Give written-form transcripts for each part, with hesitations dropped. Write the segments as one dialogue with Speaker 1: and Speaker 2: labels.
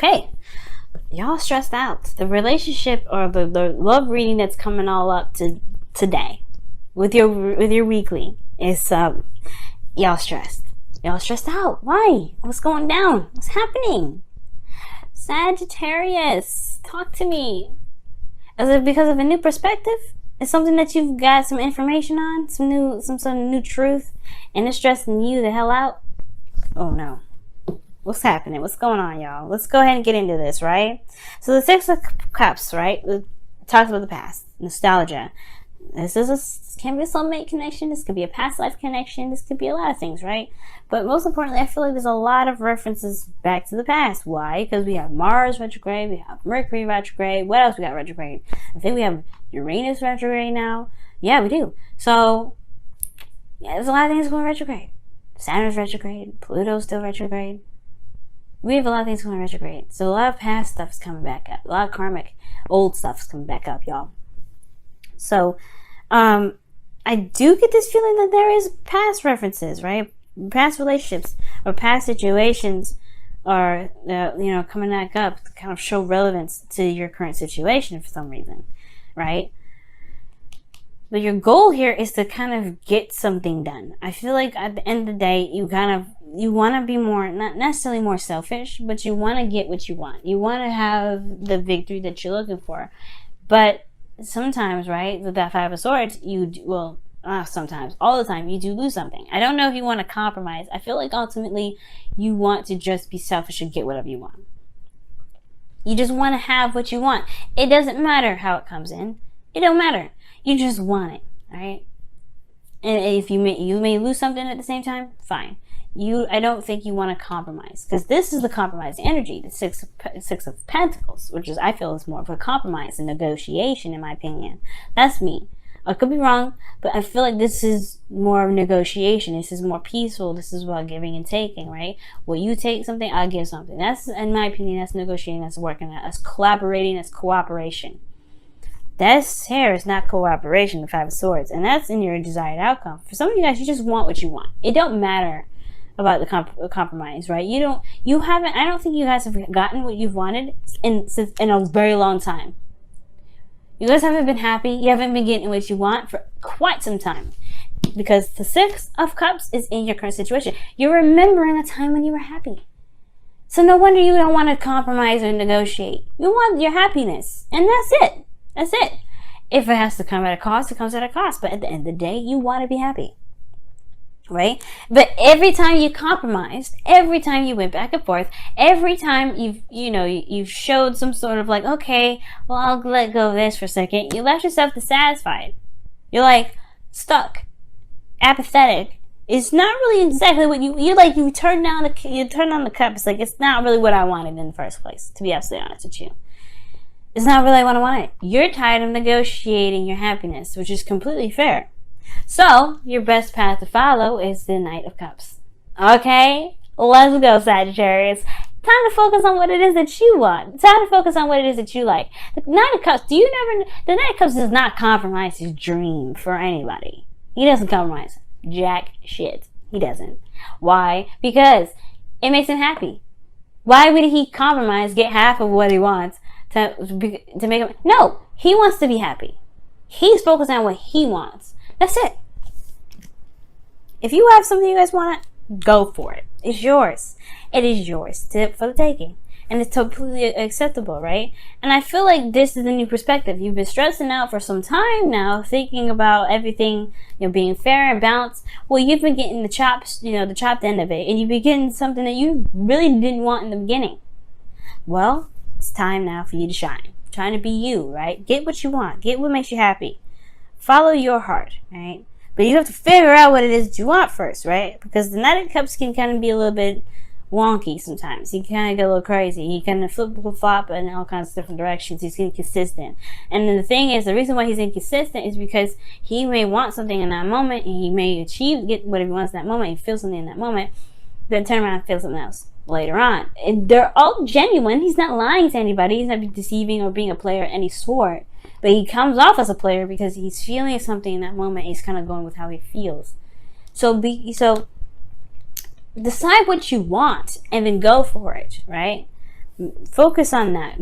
Speaker 1: Okay, y'all stressed out. The relationship or the love reading that's coming all up to today with your weekly is y'all stressed. Y'all stressed out. Why? What's going down? What's happening? Sagittarius, talk to me. Is it because of a new perspective? Is something that you've got some information on? Some sort of new truth? And it's stressing you the hell out? Oh no. What's happening? What's going on, y'all? Let's go ahead and get into this, right? So the Six of Cups, right? It talks about the past. Nostalgia. This can be a soulmate connection. This could be a past life connection. This could be a lot of things, right? But most importantly, I feel like there's a lot of references back to the past. Why? Because we have Mars retrograde, we have Mercury retrograde. What else we got retrograde? I think we have Uranus retrograde now. Yeah, we do. So, yeah, there's a lot of things going retrograde. Saturn's retrograde. Pluto's still retrograde. We have a lot of things going retrograde. So a lot of past stuff is coming back up. A lot of karmic, old stuff is coming back up, y'all. So, I do get this feeling that there is past references, right? Past relationships or past situations are, coming back up to kind of show relevance to your current situation for some reason, right? But your goal here is to kind of get something done. I feel like at the end of the day, you want to be more, not necessarily more selfish, but you want to get what you want. You want to have the victory that you're looking for. But sometimes, right, with that Five of Swords, sometimes, all the time, you do lose something. I don't know if you want to compromise. I feel like ultimately you want to just be selfish and get whatever you want. You just want to have what you want. It doesn't matter how it comes in. It don't matter. You just want it, right? And if you may lose something at the same time, fine. I don't think you want to compromise, because this is the compromise energy, the Six of Pentacles, which I feel is more of a compromise and negotiation, in my opinion. That's me. I could be wrong, but I feel like this is more of negotiation. This is more peaceful. This is about giving and taking, right? Well, you take something, I'll give something. That's, in my opinion, that's negotiating, that's working, that's collaborating, that's cooperation. That's here is not cooperation, the Five of Swords, and that's in your desired outcome. For some of you guys, you just want what you want. It don't matter about the compromise, right? I don't think you guys have gotten what you've wanted in a very long time. You guys haven't been happy. You haven't been getting what you want for quite some time, because the Six of Cups is in your current situation. You're remembering a time when you were happy. So no wonder you don't want to compromise or negotiate. You want your happiness, and that's it. That's it. If it has to come at a cost, it comes at a cost. But at the end of the day, you want to be happy. Right? But every time you compromised, every time you went back and forth, every time you've showed some sort of like, okay, well, I'll let go of this for a second, you left yourself dissatisfied. You're like stuck, apathetic. It's not really exactly what you turn on the cup. It's like, it's not really what I wanted in the first place, to be absolutely honest with you. It's not really what I wanted. You're tired of negotiating your happiness, which is completely fair. So, your best path to follow is the Knight of Cups. Okay? Let's go, Sagittarius. Time to focus on what it is that you want. Time to focus on what it is that you like. The Knight of Cups, the Knight of Cups does not compromise his dream for anybody. He doesn't compromise jack shit. He doesn't. Why? Because it makes him happy. Why would he compromise, get half of what he wants to make him... No, he wants to be happy. He's focused on what he wants. That's it. If you have something you guys want, go for it. It's yours. It is yours for the taking. And it's completely acceptable, right? And I feel like this is the new perspective. You've been stressing out for some time now, thinking about everything, being fair and balanced. Well, you've been getting the chopped end of it. And you've been getting something that you really didn't want in the beginning. Well, it's time now for you to shine. Trying to be you, right? Get what you want. Get what makes you happy. Follow your heart, right? But you have to figure out what it is that you want first, right? Because the Knight of Cups can kind of be a little bit wonky sometimes. He kind of get a little crazy. He kind of flip-flop in all kinds of different directions. He's inconsistent. And then the thing is, the reason why he's inconsistent is because he may want something in that moment, and he may get whatever he wants in that moment, he feels something in that moment, then turn around and feel something else later on. And they're all genuine. He's not lying to anybody. He's not deceiving or being a player of any sort. But he comes off as a player because he's feeling something in that moment. He's kind of going with how he feels. So decide what you want and then go for it, right? Focus on that.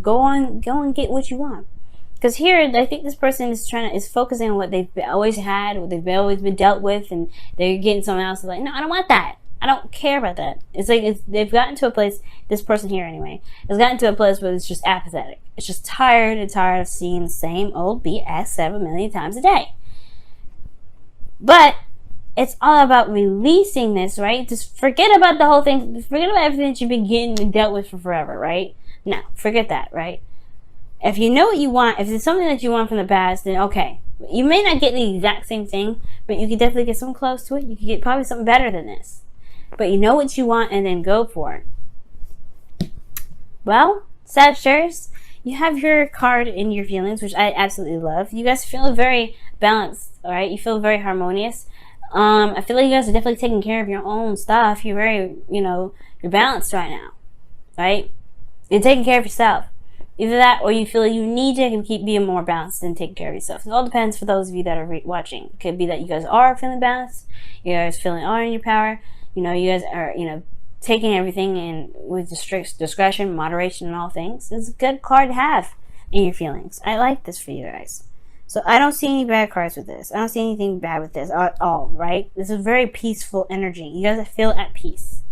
Speaker 1: Go and get what you want. Because here, I think this person is focusing on what they've always had, what they've always been dealt with, and they're getting someone else like, no, I don't want that. I don't care about that. It's like they've gotten to a place, this person here anyway, has gotten to a place where it's just apathetic. It's just tired of seeing the same old BS 7 million times a day. But it's all about releasing this, right? Just forget about the whole thing. Forget about everything that you've been getting and dealt with for forever, right? No, forget that, right? If you know what you want, if it's something that you want from the past, then okay. You may not get the exact same thing, but you can definitely get something close to it. You can get probably something better than this. But you know what you want, and then go for it. Well, Sagittarius, you have your card in your feelings, which I absolutely love. You guys feel very balanced, all right? You feel very harmonious. I feel like you guys are definitely taking care of your own stuff. You're very, you're balanced right now, right? You're taking care of yourself. Either that, or you feel like you need to keep being more balanced and taking care of yourself. It all depends for those of you that are watching. It could be that you guys are feeling balanced. You guys are in your power. You guys are, taking everything in with strict discretion, moderation, and all things. It's a good card to have in your feelings. I like this for you guys. So I don't see any bad cards with this. I don't see anything bad with this at all, right? This is very peaceful energy. You guys feel at peace.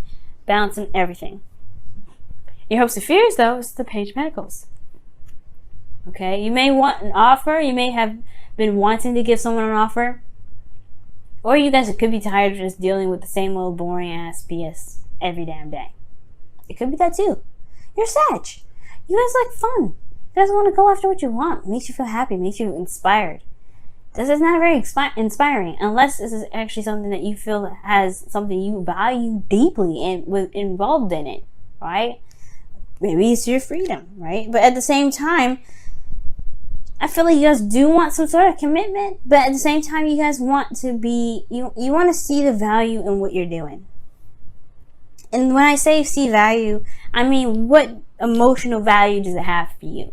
Speaker 1: Balancing everything. Your hopes and fears, though, is the Page of Pentacles. Okay? You may want an offer. You may have been wanting to give someone an offer. Or you guys could be tired of just dealing with the same old boring ass BS every damn day. It could be that too. You're Sag. You guys like fun. You guys want to go after what you want. Makes you feel happy. Makes you inspired. This is not very inspiring unless this is actually something that you feel has something you value deeply and involved in it, right? Maybe it's your freedom, right? But at the same time, I feel like you guys do want some sort of commitment, but at the same time, you guys want to be, you want to see the value in what you're doing. And when I say see value, I mean, what emotional value does it have for you?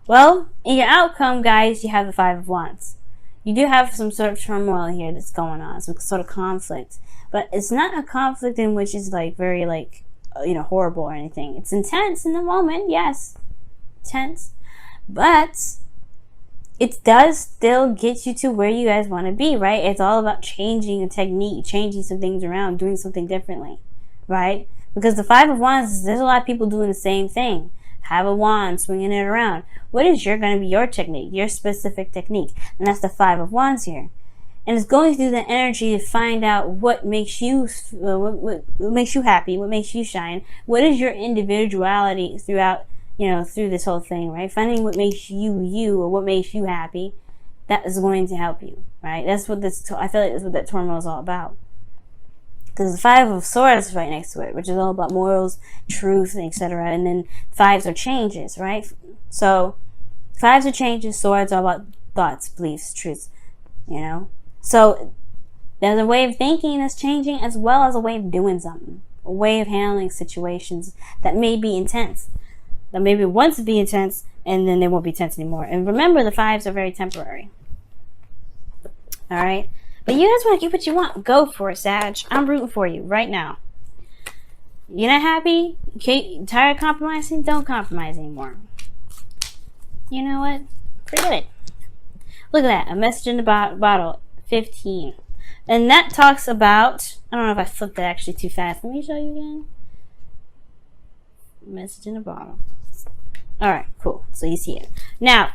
Speaker 1: Well, in your outcome, guys, you have the Five of Wands. You do have some sort of turmoil here that's going on, some sort of conflict. But it's not a conflict in which is like very like, horrible or anything. It's intense in the moment, yes. Tense. But it does still get you to where you guys want to be, right? It's all about changing a technique, changing some things around, doing something differently, right? Because the Five of Wands, there's a lot of people doing the same thing. Have a wand, swinging it around. What is going to be your technique, your specific technique? And that's the Five of Wands here. And it's going through the energy to find out what makes you, what makes you happy, what makes you shine. What is your individuality throughout, through this whole thing, right? Finding what makes you you, or what makes you happy, that is going to help you, right? That's what I feel like that's what that turmoil is all about. Because the Five of Swords is right next to it, which is all about morals, truth, etc. And then fives are changes, right? So fives are changes, swords are about thoughts, beliefs, truths, So there's a way of thinking that's changing, as well as a way of doing something, a way of handling situations that may be intense. That maybe once be intense, and then they won't be tense anymore. And remember, the fives are very temporary. All right? But you guys want to get what you want. Go for it, Sag. I'm rooting for you right now. You're not happy? Okay, tired of compromising? Don't compromise anymore. You know what? Forget it. Look at that. A message in the bottle. 15. And that talks about... I don't know if I flipped it actually too fast. Let me show you again. Message in a bottle. Alright, cool. So you see it. Now,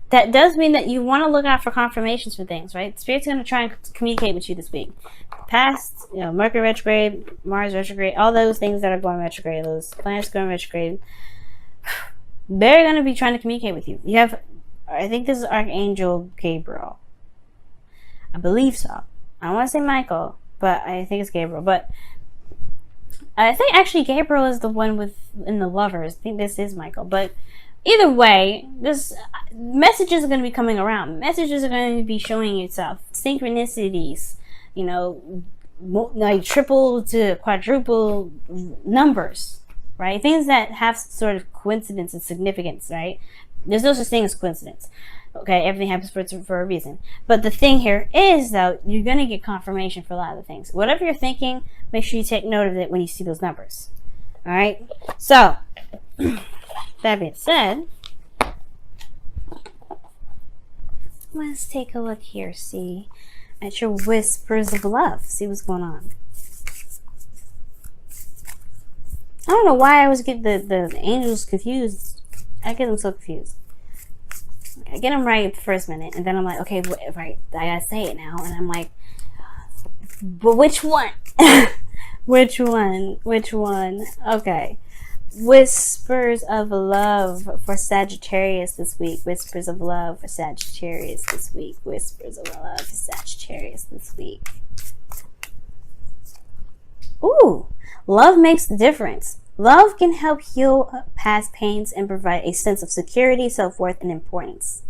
Speaker 1: that does mean that you want to look out for confirmations for things, right? Spirit's going to try and communicate with you this week. Past, Mercury retrograde, Mars retrograde, all those things that are going retrograde, those planets going retrograde, they're going to be trying to communicate with you. You have, I think this is Archangel Gabriel. I believe so. I don't want to say Michael, but I think it's Gabriel. But I think actually Gabriel is the one in the Lovers. I think this is Michael. But either way, this messages are going to be coming around. Messages are going to be showing itself. Synchronicities, like triple to quadruple numbers, right? Things that have sort of coincidence and significance, right? There's no such thing as coincidence. Okay, everything happens for a reason. But the thing here is, though, you're going to get confirmation for a lot of the things. Whatever you're thinking, make sure you take note of it when you see those numbers. All right. So, that being said, let's take a look here. See at your whispers of love. See what's going on. I don't know why I always get the angels confused. I get them so confused. I get them right the first minute, and then I'm like, okay, right, I gotta say it now, and I'm like, but which one? Which one? Which one? Okay. Whispers of love for Sagittarius this week. Whispers of love for Sagittarius this week. Whispers of love for Sagittarius this week. Ooh, love makes the difference. Love can help heal past pains and provide a sense of security, self-worth, and importance.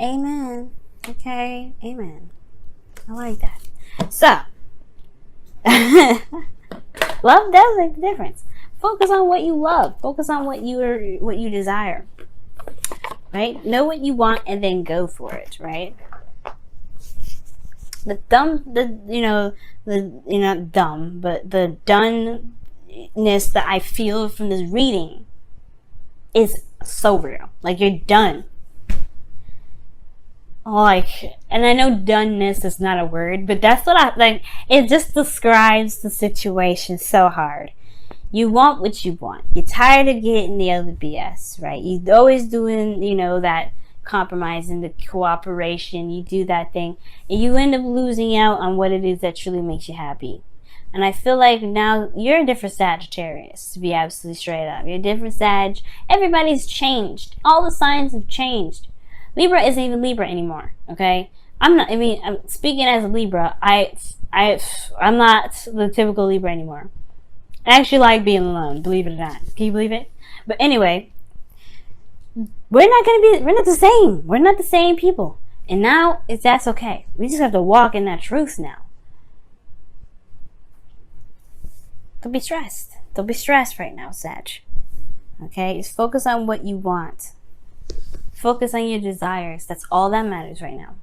Speaker 1: Amen. Okay, amen. I like that. So, love does make the difference. Focus on what you love. Focus on what you desire. Right? Know what you want and then go for it. Right? The doneness that I feel from this reading is so real. Like, you're done. Like, and I know doneness is not a word, but that's what I like. It just describes the situation so hard. You want what you want. You're tired of getting the other BS, right? You're always doing, that compromising, the cooperation. You do that thing, and you end up losing out on what it is that truly makes you happy. And I feel like now you're a different Sagittarius, to be absolutely straight up. You're a different Sag. Everybody's changed. All the signs have changed. Libra isn't even Libra anymore, okay? I'm speaking as a Libra, I'm not the typical Libra anymore. I actually like being alone, believe it or not. Can you believe it? But anyway, we're not the same. We're not the same people. And now, that's okay. We just have to walk in that truth now. Don't be stressed. Don't be stressed right now, Sag. Okay? Just focus on what you want. Focus on your desires. That's all that matters right now.